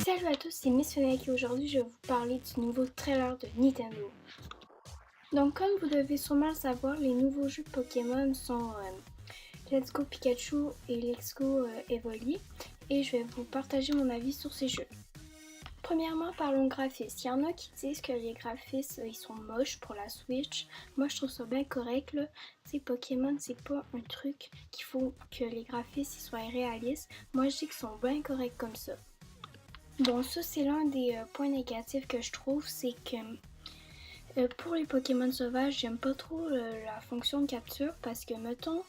Salut à tous, c'est Miss Fenech et aujourd'hui je vais vous parler du nouveau trailer de Nintendo. Donc comme vous devez sûrement le savoir, les nouveaux jeux Pokémon sont Let's Go Pikachu et Let's Go Evoli et je vais vous partager mon avis sur ces jeux. Premièrement, parlons graphisme. Il y en a qui disent que les graphismes ils sont moches pour la Switch. Moi je trouve ça bien correct là. Tu sais, Pokémon c'est pas un truc qu'il faut que les graphismes ils soient réalistes. Moi je dis qu'ils sont bien corrects comme ça. Bon, ça c'est l'un des points négatifs que je trouve, c'est que pour les Pokémon sauvages, j'aime pas trop la fonction de capture parce que mettons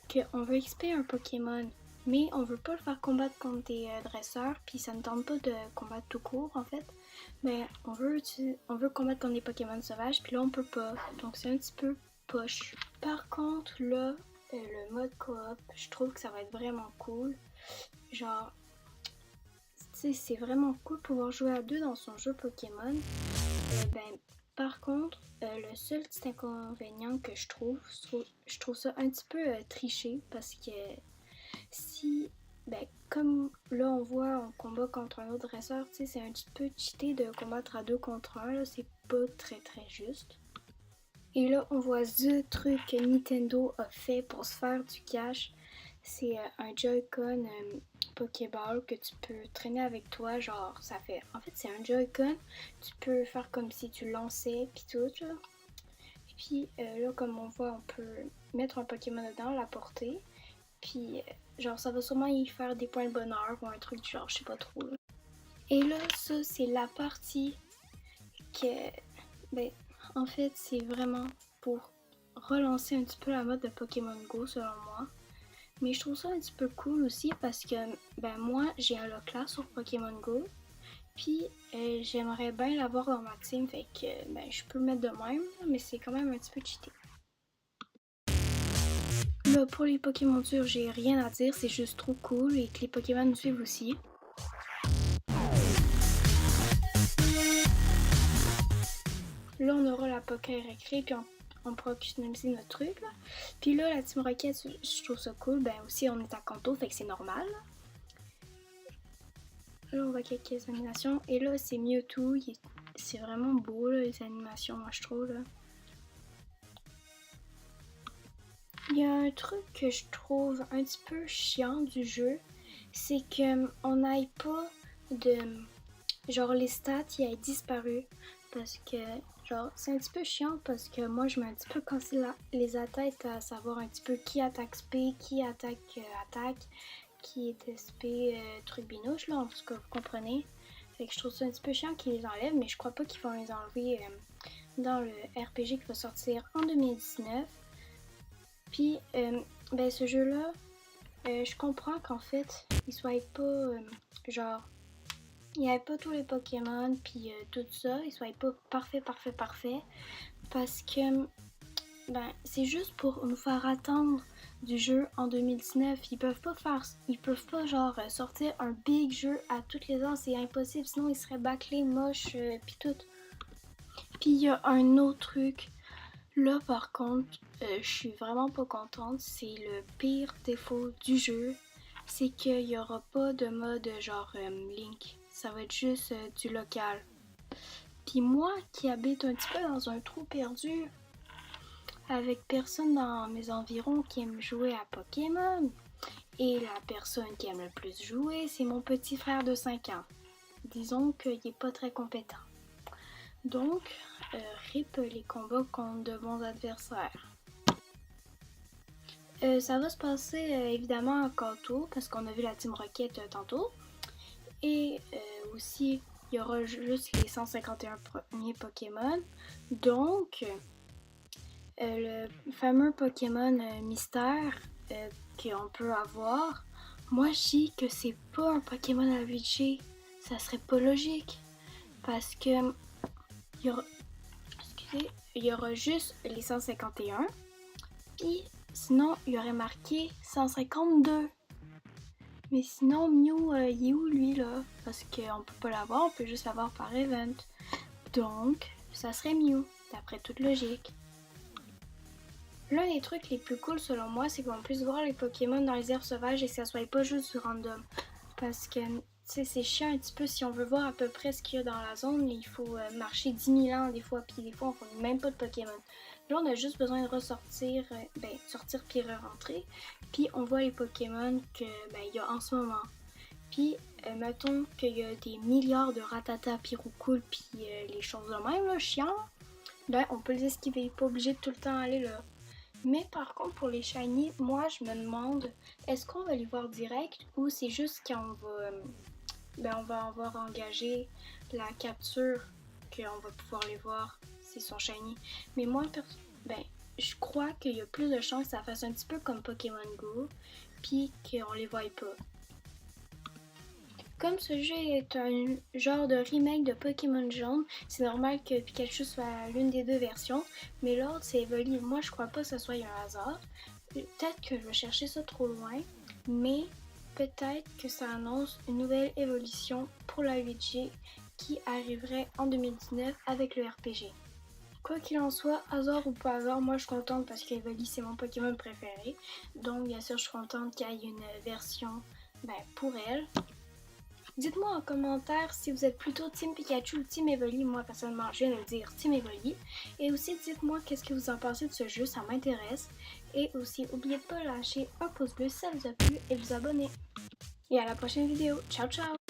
qu'on veut XP un Pokémon, mais on veut pas le faire combattre contre des dresseurs, puis ça ne tente pas de combattre tout court en fait. Mais on veut combattre contre des Pokémon sauvages, puis là on peut pas, donc c'est un petit peu poche. Par contre là, le mode coop, je trouve que ça va être vraiment cool. Genre, c'est vraiment cool de pouvoir jouer à deux dans son jeu Pokémon. Par contre, le seul petit inconvénient que je trouve ça un petit peu triché parce que si, comme là on voit on combat contre un autre dresseur, c'est un petit peu cheaté de combattre à 2 contre 1, c'est pas très juste. Et là on voit the truc que Nintendo a fait pour se faire du cash. C'est un Joy-Con Pokéball que tu peux traîner avec toi, genre ça fait... En fait c'est un Joy-Con, tu peux faire comme si tu lançais pis tout là. Et puis là comme on voit on peut mettre un Pokémon dedans, l'apporter. Puis genre ça va sûrement y faire des points de bonheur ou un truc du genre, je sais pas trop là. Et là ça c'est la partie que... en fait c'est vraiment pour relancer un petit peu la mode de Pokémon Go selon moi. Mais je trouve ça un petit peu cool aussi parce que moi j'ai un Locla sur Pokémon Go. Puis j'aimerais bien l'avoir dans ma team, fait que je peux le mettre de même, mais c'est quand même un petit peu cheaté. Là pour les Pokémon durs, j'ai rien à dire, c'est juste trop cool et que les Pokémon me suivent aussi. Là on aura la Poké Récré puis on pourra customiser notre truc là. Puis là la Team Rocket, je trouve ça cool, aussi on est à Kanto, fait que c'est normal. Là on voit quelques animations et là c'est Mewtwo, c'est vraiment beau là, les animations moi je trouve là. Il y a un truc que je trouve un petit peu chiant du jeu, c'est qu'on n'aille pas de... genre les stats y aient disparu parce que genre c'est un petit peu chiant parce que moi je mets un petit peu cassé les têtes à savoir un petit peu qui attaque SP, qui attaque attaque, qui est SP truc binouche là, en tout cas vous comprenez. Fait que je trouve ça un petit peu chiant qu'ils les enlèvent, mais je crois pas qu'ils vont les enlever dans le RPG qui va sortir en 2019. Puis ce jeu là, je comprends qu'en fait il soit pas genre il n'y avait pas tous les Pokémon puis tout ça, il soit pas parfait parce que c'est juste pour nous faire attendre du jeu en 2019. Ils peuvent pas genre sortir un big jeu à toutes les ans, c'est impossible, sinon ils seraient bâclés, moches puis tout. Puis il y a un autre truc. Là par contre, je suis vraiment pas contente, c'est le pire défaut du jeu, c'est qu'il y aura pas de mode genre Link, ça va être juste du local. Puis moi qui habite un petit peu dans un trou perdu, avec personne dans mes environs qui aime jouer à Pokémon, et la personne qui aime le plus jouer, c'est mon petit frère de 5 ans. Disons qu'il est pas très compétent. Donc, RIP les combats contre de bons adversaires. Ça va se passer évidemment à Kanto, parce qu'on a vu la Team Rocket tantôt. Et aussi, il y aura juste les 151 premiers Pokémon. Donc, le fameux Pokémon mystère qu'on peut avoir, moi je dis que c'est pas un Pokémon à VG. Ça serait pas logique. Parce que il y aura juste les 151. Puis sinon, il y aurait marqué 152. Mais sinon, Mew, il est où lui là? Parce qu'on peut pas l'avoir, on peut juste l'avoir par event. Donc, ça serait Mew, d'après toute logique. L'un des trucs les plus cool selon moi, c'est qu'on puisse voir les Pokémon dans les aires sauvages et que ça soit pas juste du random. Parce que sais, c'est chiant un petit peu si on veut voir à peu près ce qu'il y a dans la zone. Il faut marcher 10 000 ans des fois, puis des fois on ne même pas de Pokémon. Là, on a juste besoin de ressortir, sortir puis re-rentrer. Puis on voit les Pokémon qu'il y a en ce moment. Puis, mettons qu'il y a des milliards de Rattata, Pyroucool, puis les choses de même, là, chiant. Ben, on peut les esquiver, pas obligé de tout le temps aller là. Mais par contre, pour les shiny, moi, je me demande, est-ce qu'on va les voir direct ou c'est juste quand on va avoir engagé la capture qu'on va pouvoir les voir s'ils sont shiny. Mais moi, je crois qu'il y a plus de chances que ça fasse un petit peu comme Pokémon Go, puis qu'on les voie pas. Comme ce jeu est un genre de remake de Pokémon Jaune, c'est normal que Pikachu soit l'une des deux versions, mais l'autre c'est Evoli. Moi je crois pas que ce soit un hasard. Peut-être que je vais chercher ça trop loin, mais peut-être que ça annonce une nouvelle évolution pour la 8G qui arriverait en 2019 avec le RPG. Quoi qu'il en soit, hasard ou pas hasard, moi je suis contente parce qu'Evoli c'est mon Pokémon préféré. Donc bien sûr je suis contente qu'il y ait une version pour elle. Dites-moi en commentaire si vous êtes plutôt Team Pikachu ou Team Evoli. Moi, personnellement, je viens de le dire, Team Evoli. Et aussi, dites-moi qu'est-ce que vous en pensez de ce jeu, ça m'intéresse. Et aussi, n'oubliez pas de lâcher un pouce bleu si ça vous a plu et vous abonner. Et à la prochaine vidéo. Ciao, ciao!